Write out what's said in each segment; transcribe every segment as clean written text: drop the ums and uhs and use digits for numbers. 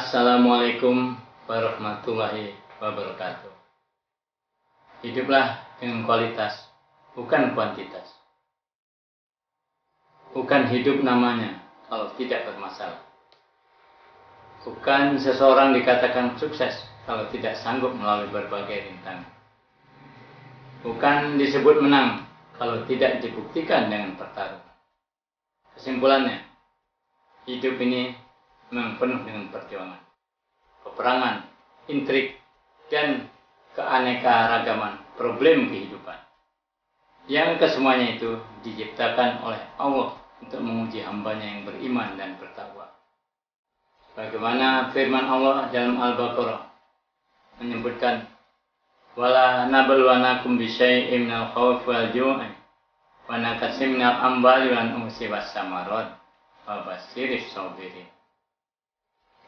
Assalamualaikum warahmatullahi wabarakatuh. Hiduplah dengan kualitas, bukan kuantitas. Bukan hidup namanya kalau tidak bermasalah. Bukan seseorang dikatakan sukses kalau tidak sanggup melalui berbagai rintangan. Bukan disebut menang kalau tidak dibuktikan dengan pertarungan. Kesimpulannya, hidup ini memang penuh dengan perjuangan, peperangan, intrik, dan keanekaragaman problem kehidupan. Yang kesemuanya itu diciptakan oleh Allah untuk menguji hambanya yang beriman dan bertakwa. Bagaimana firman Allah dalam Al-Baqarah menyebutkan, "Wala nabluwanakum bisyai'im minal khawfi wal ju'i wa naqsin minal amwali wal anfusi was samarat wa basyiris sabirin."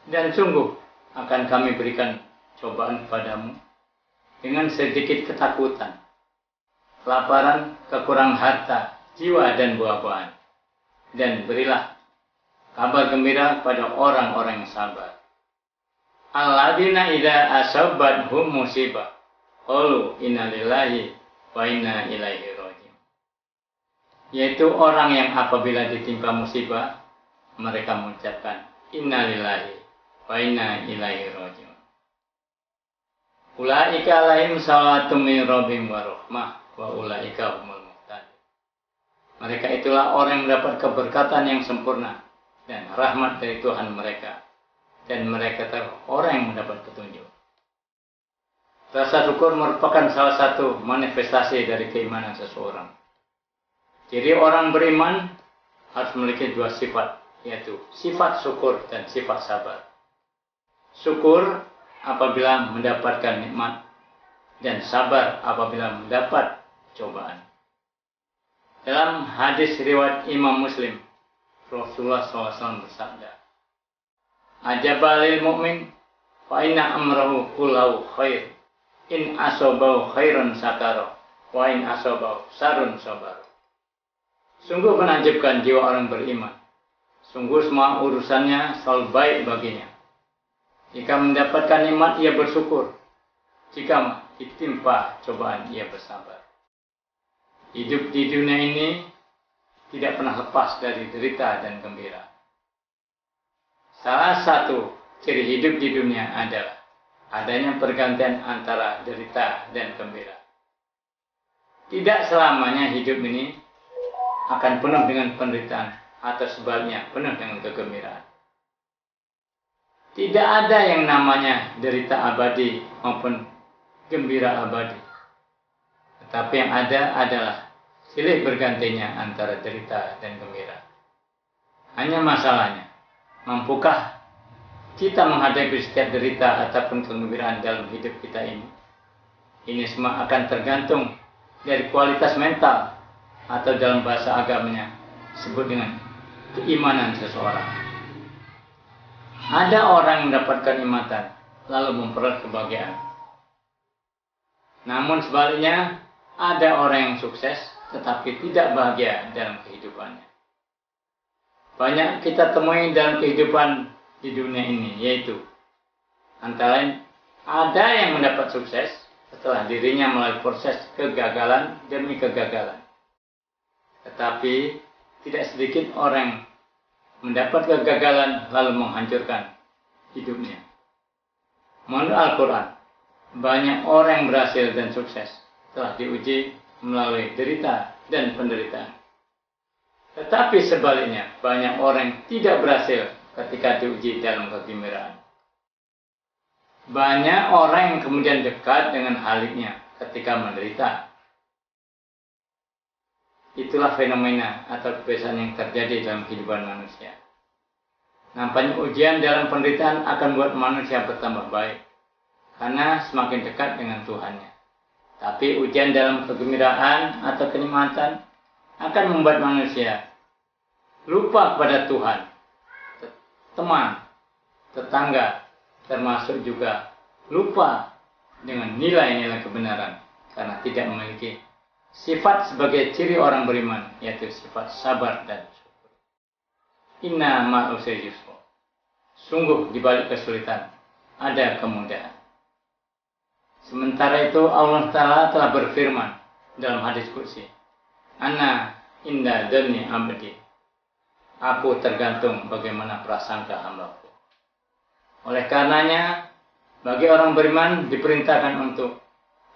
Dan sungguh akan kami berikan cobaan padamu dengan sedikit ketakutan, kelaparan, kekurangan harta, jiwa dan buah-buahan. Dan berilah kabar gembira pada orang-orang yang sabar. Alladzina idza asabathum musibah qalu inna lillahi wa inna ilaihi raji'un. Yaitu orang yang apabila ditimpa musibah, mereka mengucapkan inna lillahi wa inna ilaihi raji'un. Ulaika alaihim salawatun min rabbihim wa rahmah wa ulaika humul muhtadun. Mereka itulah orang yang mendapat keberkatan yang sempurna dan rahmat dari Tuhan mereka, dan mereka adalah orang yang mendapat petunjuk. Rasa syukur merupakan salah satu manifestasi dari keimanan seseorang. Jadi orang beriman harus memiliki dua sifat, yaitu sifat syukur dan sifat sabar. Syukur apabila mendapatkan nikmat dan sabar apabila mendapat cobaan. Dalam hadis riwayat Imam Muslim, Rasulullah SAW bersabda, "Ajabalil mu'min fa inna amrahu kullahu khair. In asobahu khairun sakara wa in asobahu sarun sabar." Sungguh menakjubkan jiwa orang beriman. Sungguh semua urusannya selalu baik baginya. Jika mendapatkan nikmat, ia bersyukur. Jika ditimpa cobaan, ia bersabar. Hidup di dunia ini tidak pernah lepas dari derita dan gembira. Salah satu ciri hidup di dunia adalah adanya pergantian antara derita dan gembira. Tidak selamanya hidup ini akan penuh dengan penderitaan atau sebaliknya penuh dengan kegembiraan. Tidak ada yang namanya derita abadi maupun gembira abadi. Tetapi yang ada adalah silih bergantinya antara derita dan gembira. Hanya masalahnya, mampukah kita menghadapi setiap derita ataupun kegembiraan dalam hidup kita ini? Ini semua akan tergantung dari kualitas mental atau dalam bahasa agamanya disebut dengan keimanan seseorang. Ada orang yang mendapatkan kenikmatan lalu memperoleh kebahagiaan. Namun sebaliknya, ada orang yang sukses tetapi tidak bahagia dalam kehidupannya. Banyak kita temui dalam kehidupan di dunia ini, yaitu antara lain ada yang mendapat sukses setelah dirinya melalui proses kegagalan demi kegagalan. Tetapi tidak sedikit orang mendapat kegagalan lalu menghancurkan hidupnya. Menurut Al-Quran, banyak orang yang berhasil dan sukses telah diuji melalui derita dan penderitaan. Tetapi sebaliknya, banyak orang yang tidak berhasil ketika diuji dalam kegembiraan. Banyak orang yang kemudian dekat dengan haliknya ketika menderita. Itulah fenomena atau kebiasaan yang terjadi dalam kehidupan manusia. Nampaknya ujian dalam penderitaan akan membuat manusia bertambah baik, karena semakin dekat dengan Tuhannya. Tapi ujian dalam kegembiraan atau kenikmatan akan membuat manusia lupa kepada Tuhan, teman, tetangga, termasuk juga lupa dengan nilai-nilai kebenaran karena tidak memiliki sifat sebagai ciri orang beriman, yaitu sifat sabar dan syukur. Inna ma'usri yusra. Sungguh di balik kesulitan ada kemudahan. Sementara itu Allah Ta'ala telah berfirman dalam hadis qudsi, Ana inda dzanni abdi. Aku tergantung bagaimana prasangka hambaku. Oleh karenanya, bagi orang beriman diperintahkan untuk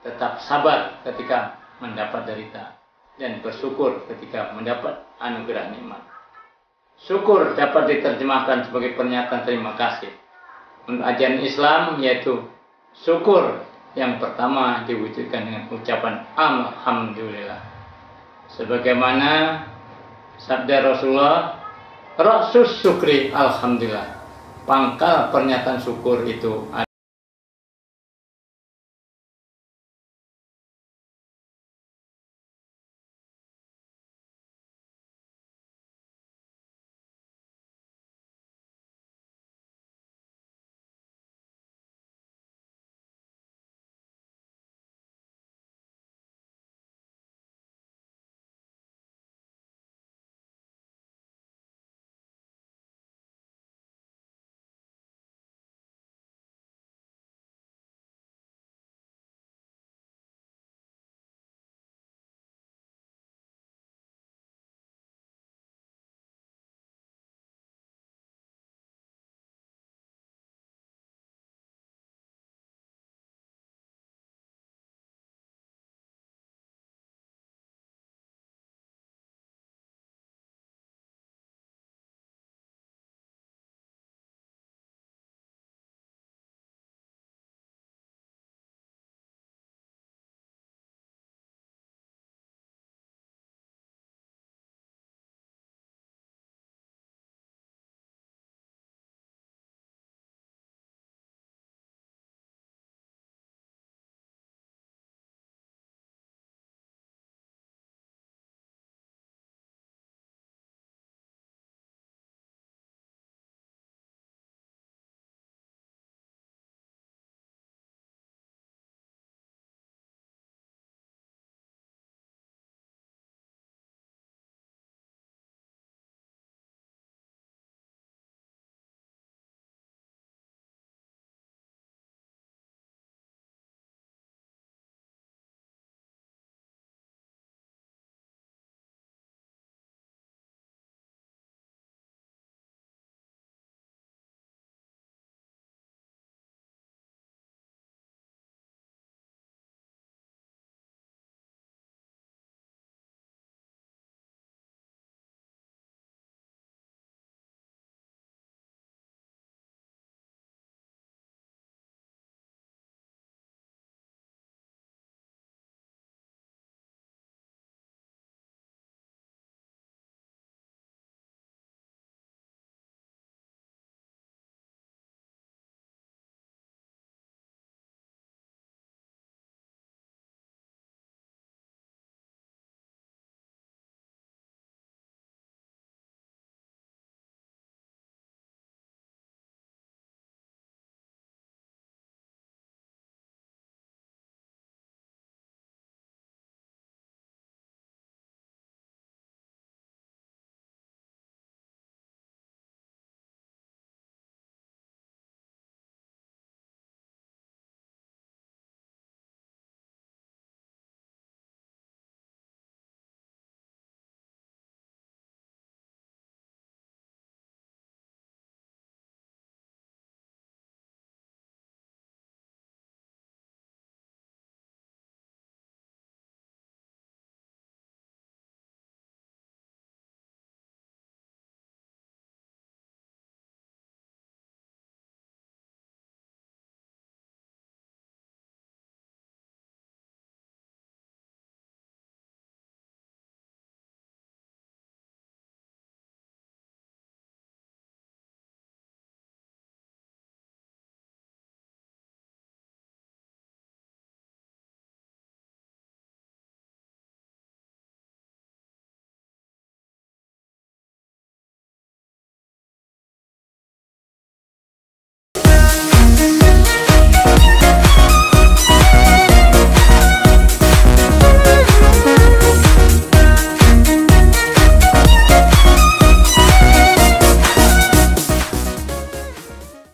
tetap sabar ketika mendapat derita dan bersyukur ketika mendapat anugerah nikmat. Syukur dapat diterjemahkan sebagai pernyataan terima kasih. Menurut ajaran Islam, yaitu syukur yang pertama diwujudkan dengan ucapan Alhamdulillah. Sebagaimana sabda Rasulullah, Rasus syukri Alhamdulillah. Pangkal pernyataan syukur itu